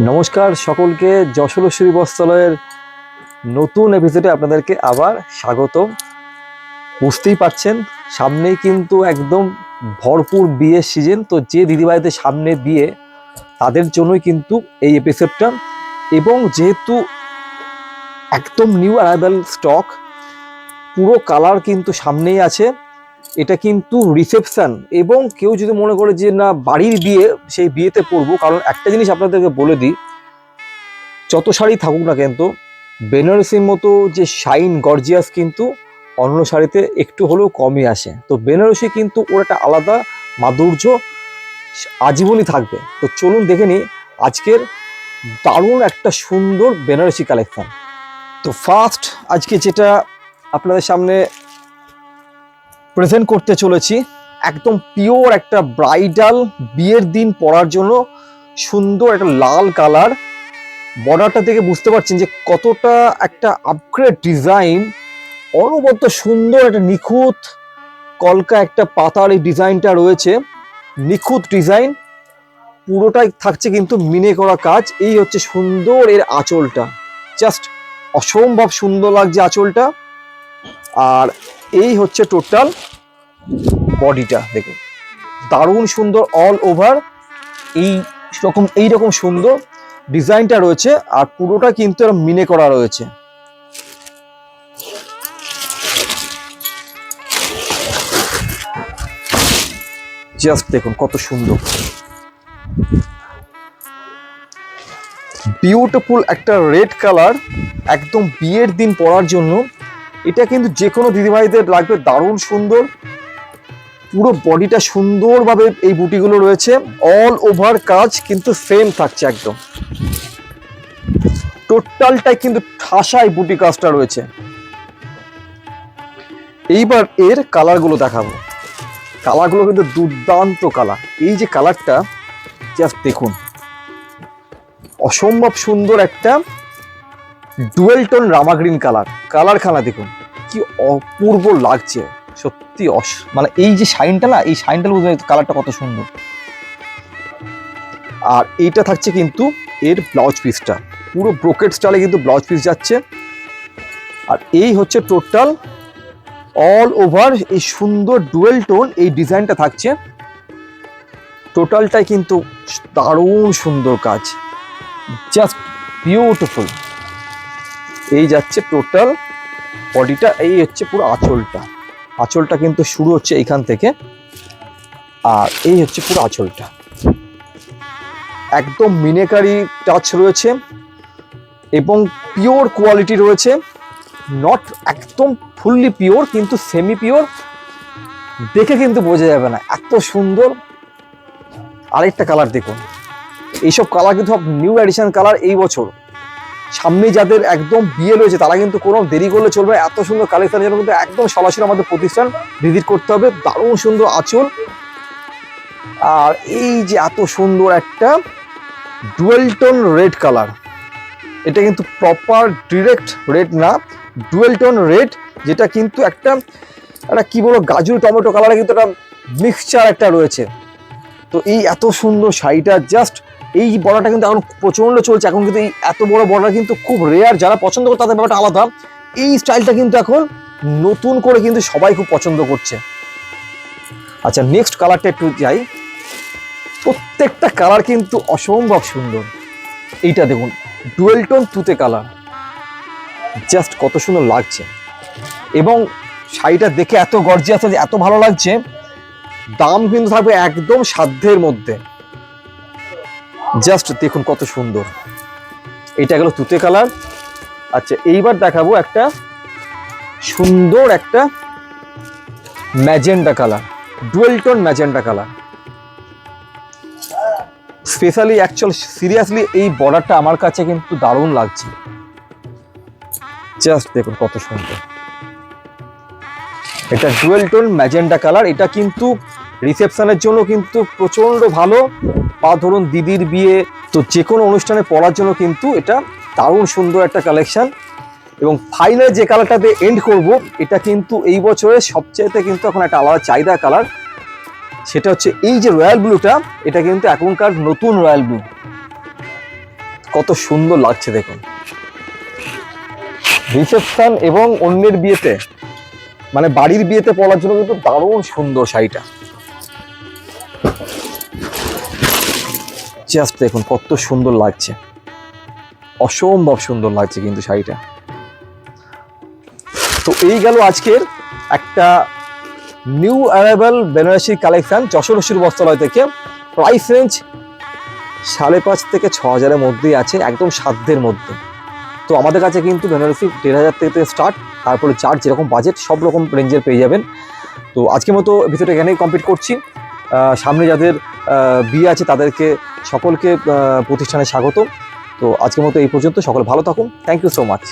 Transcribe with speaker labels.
Speaker 1: নমস্কার সকলকে, যশোলশ্বরী বস্ত্রালয়ের নতুন এপিসোডে আপনাদেরকে আবার স্বাগত। বুঝতেই পারছেন সামনেই কিন্তু একদম ভরপুর বিয়ের সিজন। তো যে দিদিভাইদের সামনে বিয়ে তাদের জন্যই কিন্তু এই এপিসোডটা। এবং যেহেতু একদম নিউ অ্যারাইভাল স্টক, পুরো কালার কিন্তু সামনেই আছে। এটা কিন্তু রিসেপশন, এবং কেউ যদি মনে করে যে না বাড়ির বিয়ে, সেই বিয়েতে পরবো। কারণ একটা জিনিস আপনাদেরকে বলে দিই, যত শাড়ি থাকুক না কিন্তু বেনারসির মতো যে শাইন গর্জিয়াস কিন্তু অন্য শাড়িতে একটু হলেও কমই আসে। তো বেনারসি কিন্তু ওর একটা আলাদা মাধুর্য আজীবনই থাকবে। তো চলুন দেখে নিই আজকের দারুণ একটা সুন্দর বেনারসি কালেকশন। তো ফার্স্ট আজকে যেটা আপনাদের সামনে প্রেজেন্ট করতে চলেছি, একদম পিওর একটা ব্রাইডাল বিয়ের দিন পরার জন্য সুন্দর একটা লাল কালার। বর্ডারটা থেকে বুঝতে পারছেন যে কতটা একটা আপগ্রেড ডিজাইন, অনবদ্য সুন্দর একটা নিখুঁত কলকা একটা পাতার এই ডিজাইনটা রয়েছে। নিখুঁত ডিজাইন, পুরোটাই থাকছে কিন্তু মিনে করা কাজ। এই হচ্ছে সুন্দর এর আঁচলটা, জাস্ট অসম্ভব সুন্দর লাগছে আঁচলটা। আর এই হচ্ছে টোটাল বডিটা, দেখুন দারুণ সুন্দর অল ওভার এইরকম সুন্দর ডিজাইনটা রয়েছে। আর পুরোটা কিন্তু মিনে করা রয়েছে। জাস্ট দেখুন কত সুন্দর, বিউটিফুল একটা রেড কালার, একদম বিয়ের দিন পরার জন্য। এটা কিন্তু যে কোনো দিদিভাইদের লাগবে, দারুণ সুন্দর। পুরো বডিটা সুন্দরভাবে এই বুটিগুলো রয়েছে, অল ওভার কাজ কিন্তু সেম থাকছে একদম। টোটালটাই কিন্তু ঠাসায় বুটি কাজটা রয়েছে। এইবার এর কালারগুলো দেখাবো। কালারগুলো কিন্তু দুর্দান্ত কালার। এই যে কালারটা জাস্ট দেখুন, অসম্ভব সুন্দর একটা ডুয়েল টোন রামা গ্রিন কালার। কালারখানা দেখুন কি অপূর্ব লাগছে সত্যি। মানে এই যে শাইনটা না, এই শাইনটা বুঝতে কালারটা কত সুন্দর। আর এইটা থাকছে কিন্তু এর ব্লাউজ পিসটা, পুরো ব্রোকেট স্টাইলে কিন্তু ব্লাউজ পিস যাচ্ছে। আর এই হচ্ছে টোটাল অল ওভার এই সুন্দর ডুয়েল টোন এই ডিজাইনটা থাকছে। টোটালটাই কিন্তু দারুণ সুন্দর কাজ, জাস্ট বিউটিফুল। এই যাচ্ছে টোটাল বডিটা। এই হচ্ছে পুরো আঁচলটা। আঁচলটা কিন্তু শুরু হচ্ছে এইখান থেকে, আর এই হচ্ছে পুরো আঁচলটা। একদম মিনেকারি টাচ রয়েছে এবং পিওর কোয়ালিটি রয়েছে। নট একদম ফুললি পিওর, কিন্তু সেমি পিওর, দেখে কিন্তু বোঝা যাবে না এত সুন্দর। আরেকটা কালার দেখুন, এইসব কালার কিন্তু সব নিউ এডিশন কালার এই বছর। সামনে যাদের একদম বিয়ে রয়েছে তারা কিন্তু কোনো দেরি করলে চলবে, এত সুন্দর কালেকশনের জন্য কিন্তু একদম সরাসরি আমাদের প্রতিষ্ঠান ভিজিট করতে হবে। দারুণ সুন্দর আঁচল, আর এই যে এত সুন্দর একটা ডুয়েল টোন রেড কালার। এটা কিন্তু প্রপার ডিরেক্ট রেড না, ডুয়েল টোন রেড, যেটা কিন্তু একটা কি বলবো গাজর টমেটো কালারে কিন্তু একটা মিক্সচার একটা রয়েছে। তো এই এত সুন্দর শাড়িটা, জাস্ট এই বর্ডারটা কিন্তু এখন প্রচন্ড চলছে। এখন কিন্তু এই এত বড় বর্ডার কিন্তু খুব রেয়ার, যারা পছন্দ করে তাদের ব্যাপারটা আলাদা। এই স্টাইলটা কিন্তু এখন নতুন করে কিন্তু সবাই খুব পছন্দ করছে। আচ্ছা, নেক্সট কালারটা একটু যাই। প্রত্যেকটা কালার কিন্তু অসম্ভব সুন্দর। এইটা দেখুন ডুয়েল টোন তুতে কালার, জাস্ট কত সুন্দর লাগছে। এবং শাড়িটা দেখে এত গর্জিয়াস আছে, এত ভালো লাগছে। দাম কিন্তু থাকবে একদম সাধ্যের মধ্যে। জাস্ট দেখুন কত সুন্দর। এটা গেল তুতে কালার। আচ্ছা, এইবার দেখাবো একটা সুন্দর একটা magenta colour, dual tone magenta colour. Specially seriously এই বর্ডারটা আমার কাছে কিন্তু দারুণ লাগছে। জাস্ট দেখুন কত সুন্দর। এটা ডুয়েল টোন ম্যাজেন্ডা কালার। এটা কিন্তু রিসেপশনের জন্য কিন্তু প্রচন্ড ভালো, বা ধরুন দিদির বিয়ে, তো যে কোনো অনুষ্ঠানে পরার জন্য কিন্তু এটা দারুণ সুন্দর একটা কালেকশন। এবং ফাইনাল যে কালারটাতে এন্ড করব, এটা কিন্তু এই বছরের সবচেয়ে কিন্তু এখন একটা আলাদা চাহিদা কালার। সেটা হচ্ছে এই যে রয়্যাল ব্লুটা, এটা কিন্তু এখনকার নতুন রয়্যাল ব্লু। কত সুন্দর লাগছে দেখুন। রিসেপশন এবং অন্যের বিয়েতে, মানে বাড়ির বিয়েতে পরার জন্য কিন্তু দারুণ সুন্দর শাড়িটা। জাস্ট দেখুন কত সুন্দর লাগছে, অসম্ভব সুন্দর লাগছে কিন্তু শাড়িটা। তো এই গেল আজকের একটা new arrival Banarasi collection Jashore Asur Bastralay থেকে। প্রাইস রেঞ্জ 5,500 থেকে 6,000-এর মধ্যেই আছে, একদম সাধ্যের মধ্যে। তো আমাদের কাছে কিন্তু বেনারসি 1,500 থেকে স্টার্ট, তারপরে চার যেরকম বাজেট সব রকম রেঞ্জের পেয়ে যাবেন। তো আজকের মতো ভিডিওটা এখানেই কমপ্লিট করছি। সামনে যাদের বিয়ে আছে তাদেরকে সকলকে প্রতিষ্ঠানে স্বাগত। তো আজকের মতো এই পর্যন্ত, সকলে ভালো থাকুন। Thank you so much.